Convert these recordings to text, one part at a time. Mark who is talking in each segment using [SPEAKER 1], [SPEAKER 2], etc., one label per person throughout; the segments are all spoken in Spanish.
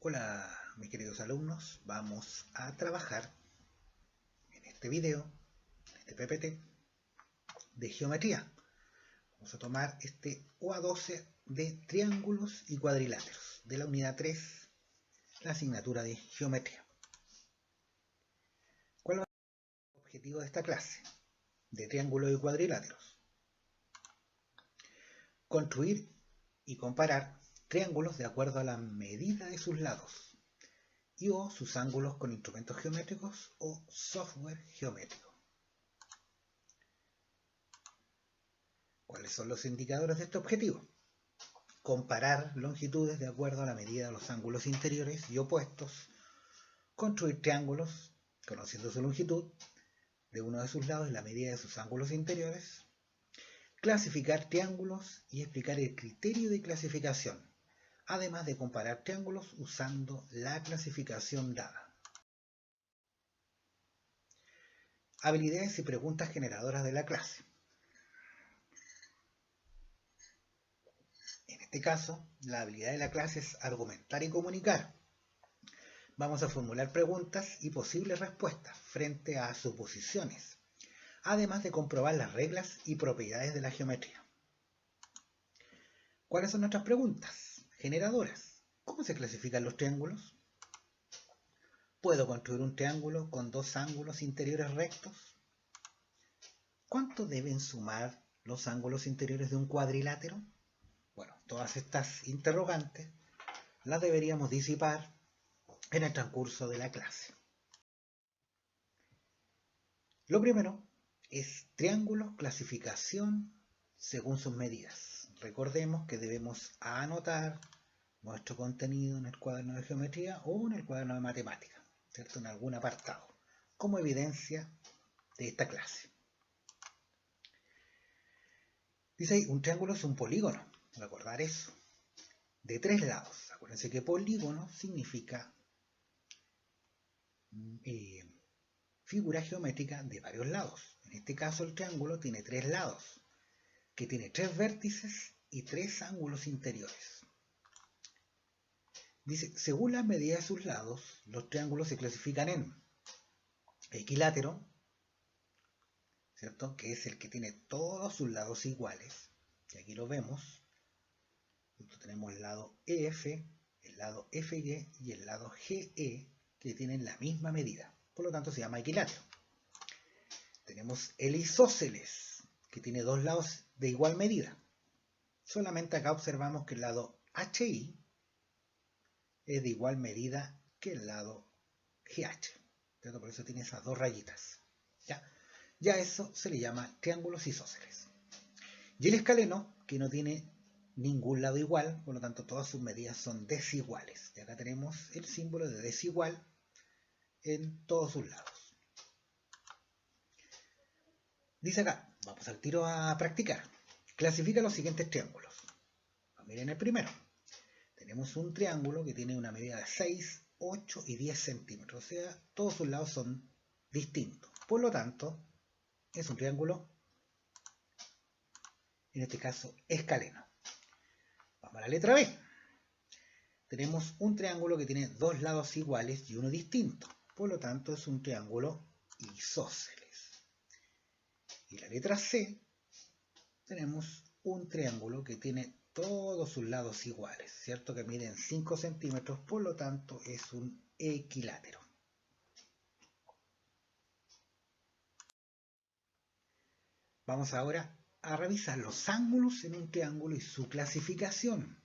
[SPEAKER 1] Hola mis queridos alumnos, vamos a trabajar en este video, en este PPT de geometría. Vamos a tomar este OA12 de triángulos y cuadriláteros de la unidad 3, la asignatura de geometría. ¿Cuál va a ser el objetivo de esta clase de triángulos y cuadriláteros? Construir y comparar triángulos de acuerdo a la medida de sus lados y o sus ángulos con instrumentos geométricos o software geométrico. ¿Cuáles son los indicadores de este objetivo? Comparar longitudes de acuerdo a la medida de los ángulos interiores y opuestos, construir triángulos conociendo su longitud de uno de sus lados y la medida de sus ángulos interiores, clasificar triángulos y explicar el criterio de clasificación, además de comparar triángulos usando la clasificación dada. Habilidades y preguntas generadoras de la clase. En este caso, la habilidad de la clase es argumentar y comunicar. Vamos a formular preguntas y posibles respuestas frente a suposiciones, además de comprobar las reglas y propiedades de la geometría. ¿Cuáles son nuestras preguntas generadoras? ¿Cómo se clasifican los triángulos? ¿Puedo construir un triángulo con dos ángulos interiores rectos? ¿Cuánto deben sumar los ángulos interiores de un cuadrilátero? Bueno, todas estas interrogantes las deberíamos disipar en el transcurso de la clase. Lo primero es triángulos, clasificación según sus medidas. Recordemos que debemos anotar nuestro contenido en el cuaderno de geometría o en el cuaderno de matemática, ¿cierto? En algún apartado, como evidencia de esta clase. Dice ahí, un triángulo es un polígono, recordar eso, de tres lados. Acuérdense que polígono significa figura geométrica de varios lados. En este caso el triángulo tiene tres lados, que tiene tres vértices y tres ángulos interiores. Dice, según las medidas de sus lados, los triángulos se clasifican en equilátero, ¿cierto? Que es el que tiene todos sus lados iguales, y aquí lo vemos. Tenemos el lado EF, el lado FY y el lado GE, que tienen la misma medida, por lo tanto se llama equilátero. Tenemos el isósceles, que tiene dos lados de igual medida. Solamente acá observamos que el lado HI es de igual medida que el lado GH, ¿cierto? Por eso tiene esas dos rayitas. Ya eso se le llama triángulos isósceles. Y el escaleno, que no tiene ningún lado igual, por lo tanto todas sus medidas son desiguales. Y acá tenemos el símbolo de desigual en todos sus lados. Dice acá, vamos al tiro a practicar. Clasifica los siguientes triángulos. Miren el primero. Tenemos un triángulo que tiene una medida de 6, 8 y 10 centímetros. O sea, todos sus lados son distintos. Por lo tanto, es un triángulo, en este caso, escaleno. Vamos a la letra B. Tenemos un triángulo que tiene dos lados iguales y uno distinto. Por lo tanto, es un triángulo isósceles. Y la letra C, tenemos un triángulo que tiene todos sus lados iguales, ¿cierto? Que miden 5 centímetros, por lo tanto es un equilátero. Vamos ahora a revisar los ángulos en un triángulo y su clasificación.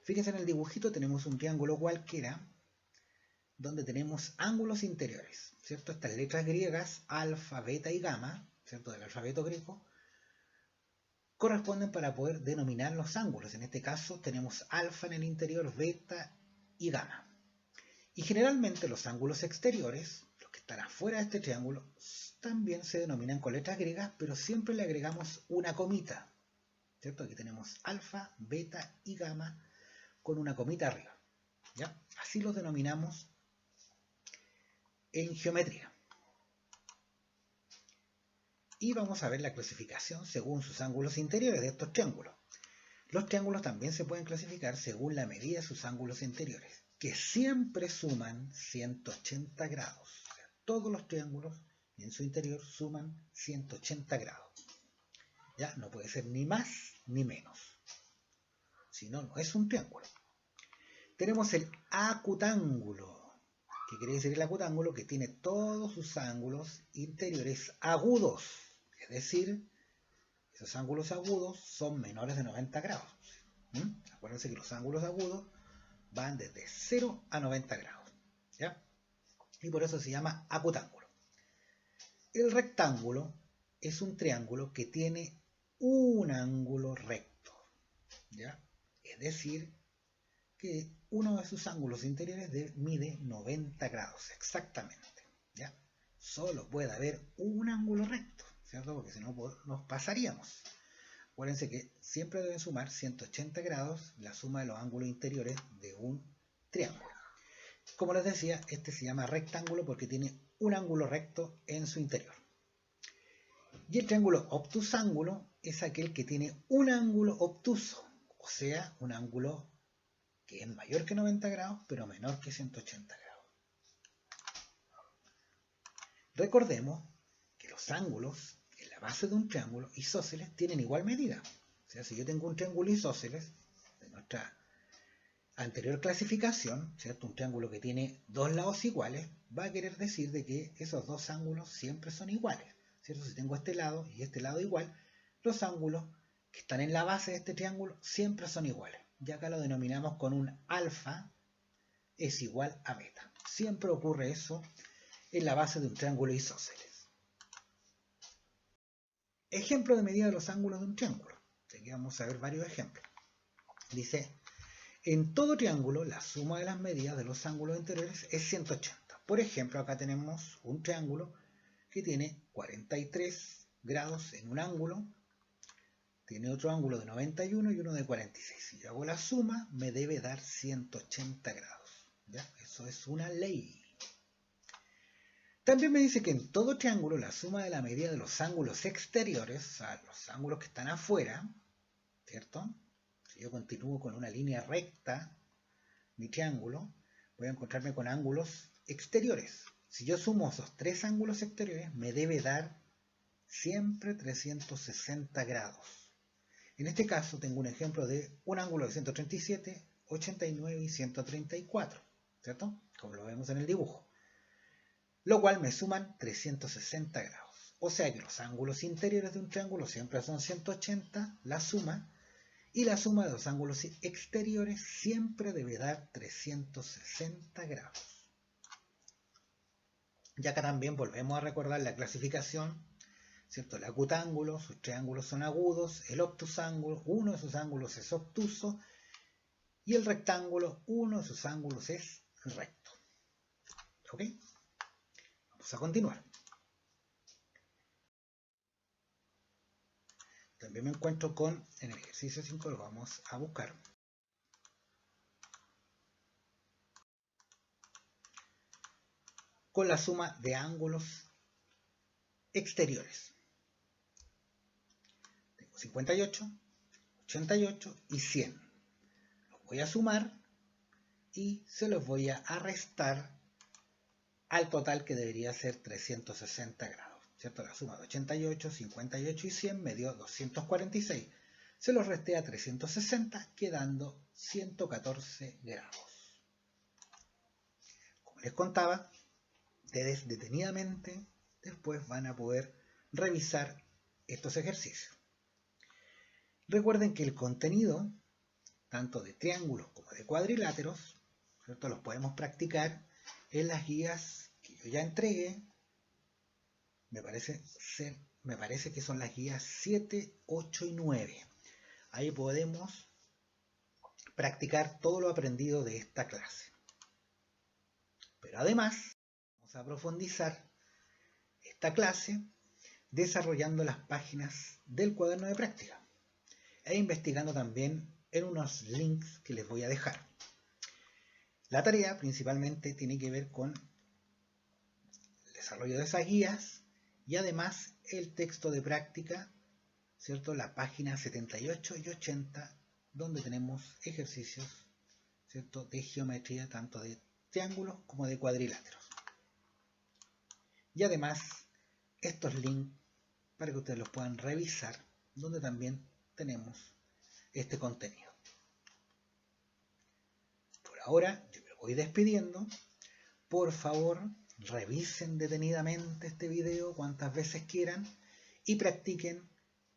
[SPEAKER 1] Fíjense en el dibujito, tenemos un triángulo cualquiera, donde tenemos ángulos interiores, ¿cierto? Estas letras griegas, alfa, beta y gamma, ¿cierto? Del alfabeto griego, corresponden para poder denominar los ángulos. En este caso tenemos alfa en el interior, beta y gamma. Y generalmente los ángulos exteriores, los que están afuera de este triángulo, también se denominan con letras griegas, pero siempre le agregamos una comita, ¿cierto? Aquí tenemos alfa, beta y gamma con una comita arriba, ¿ya? Así los denominamos en geometría. Y vamos a ver la clasificación según sus ángulos interiores de estos triángulos. Los triángulos también se pueden clasificar según la medida de sus ángulos interiores. que siempre suman 180 grados. O sea, todos los triángulos en su interior suman 180 grados. ¿Ya? No puede ser ni más ni menos. Si no, no es un triángulo. Tenemos el acutángulo. ¿Qué quiere decir el acutángulo? Que tiene todos sus ángulos interiores agudos. Es decir, esos ángulos agudos son menores de 90 grados. Acuérdense que los ángulos agudos van desde 0 a 90 grados. ¿Ya? Y por eso se llama acutángulo. El rectángulo es un triángulo que tiene un ángulo recto. ¿Ya? Es decir, que uno de sus ángulos interiores mide 90 grados exactamente. ¿Ya? Solo puede haber un ángulo recto, ¿cierto? Porque si no nos pasaríamos. Acuérdense que siempre deben sumar 180 grados la suma de los ángulos interiores de un triángulo. Como les decía, este se llama rectángulo porque tiene un ángulo recto en su interior. Y el triángulo obtusángulo es aquel que tiene un ángulo obtuso, o sea, un ángulo que es mayor que 90 grados, pero menor que 180 grados. Recordemos que los ángulos en la base de un triángulo isósceles tienen igual medida. O sea, si yo tengo un triángulo isósceles de nuestra anterior clasificación, ¿cierto? Un triángulo que tiene dos lados iguales, va a querer decir de que esos dos ángulos siempre son iguales, ¿cierto? Si tengo este lado y este lado igual, los ángulos que están en la base de este triángulo siempre son iguales. Y acá lo denominamos con un alfa es igual a beta. Siempre ocurre eso en la base de un triángulo isósceles. Ejemplo de medida de los ángulos de un triángulo. Aquí vamos a ver varios ejemplos. Dice, en todo triángulo la suma de las medidas de los ángulos interiores es 180. Por ejemplo, acá tenemos un triángulo que tiene 43 grados en un ángulo, tiene otro ángulo de 91 y uno de 46. Si yo hago la suma, me debe dar 180 grados. ¿Ya? Eso es una ley. También me dice que en todo triángulo la suma de la medida de los ángulos exteriores, o sea, los ángulos que están afuera, ¿cierto? Si yo continúo con una línea recta, mi triángulo, voy a encontrarme con ángulos exteriores. Si yo sumo esos tres ángulos exteriores, me debe dar siempre 360 grados. En este caso tengo un ejemplo de un ángulo de 137, 89 y 134, ¿cierto? Como lo vemos en el dibujo. Lo cual me suman 360 grados. O sea que los ángulos interiores de un triángulo siempre son 180, la suma, y la suma de los ángulos exteriores siempre debe dar 360 grados. Y acá también volvemos a recordar la clasificación, ¿cierto? El acutángulo, sus triángulos son agudos, el obtusángulo, uno de sus ángulos es obtuso, y el rectángulo, uno de sus ángulos es recto. ¿Ok? Vamos a continuar. También me encuentro con, en el ejercicio 5 lo vamos a buscar. Con la suma de ángulos exteriores. Tengo 58, 88 y 100. Los voy a sumar y se los voy a restar al total que debería ser 360 grados. ¿Cierto? La suma de 88, 58 y 100 me dio 246. Se los resté a 360, quedando 114 grados. Como les contaba, ustedes detenidamente después van a poder revisar estos ejercicios. Recuerden que el contenido, tanto de triángulos como de cuadriláteros, ¿cierto? Los podemos practicar en las guías que yo ya entregué. Me parece que son las guías 7, 8 y 9. Ahí podemos practicar todo lo aprendido de esta clase. Pero además, vamos a profundizar esta clase desarrollando las páginas del cuaderno de práctica e investigando también en unos links que les voy a dejar. La tarea principalmente tiene que ver con el desarrollo de esas guías y además el texto de práctica, ¿cierto? La página 78 y 80, donde tenemos ejercicios ¿cierto?, de geometría, tanto de triángulos como de cuadriláteros. Y además, estos links para que ustedes los puedan revisar, donde también tenemos este contenido. Por ahora, yo me voy despidiendo. Por favor, revisen detenidamente este video cuantas veces quieran y practiquen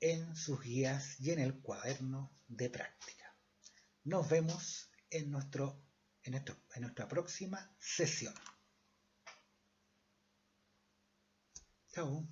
[SPEAKER 1] en sus guías y en el cuaderno de práctica. Nos vemos en nuestra próxima sesión. Chao.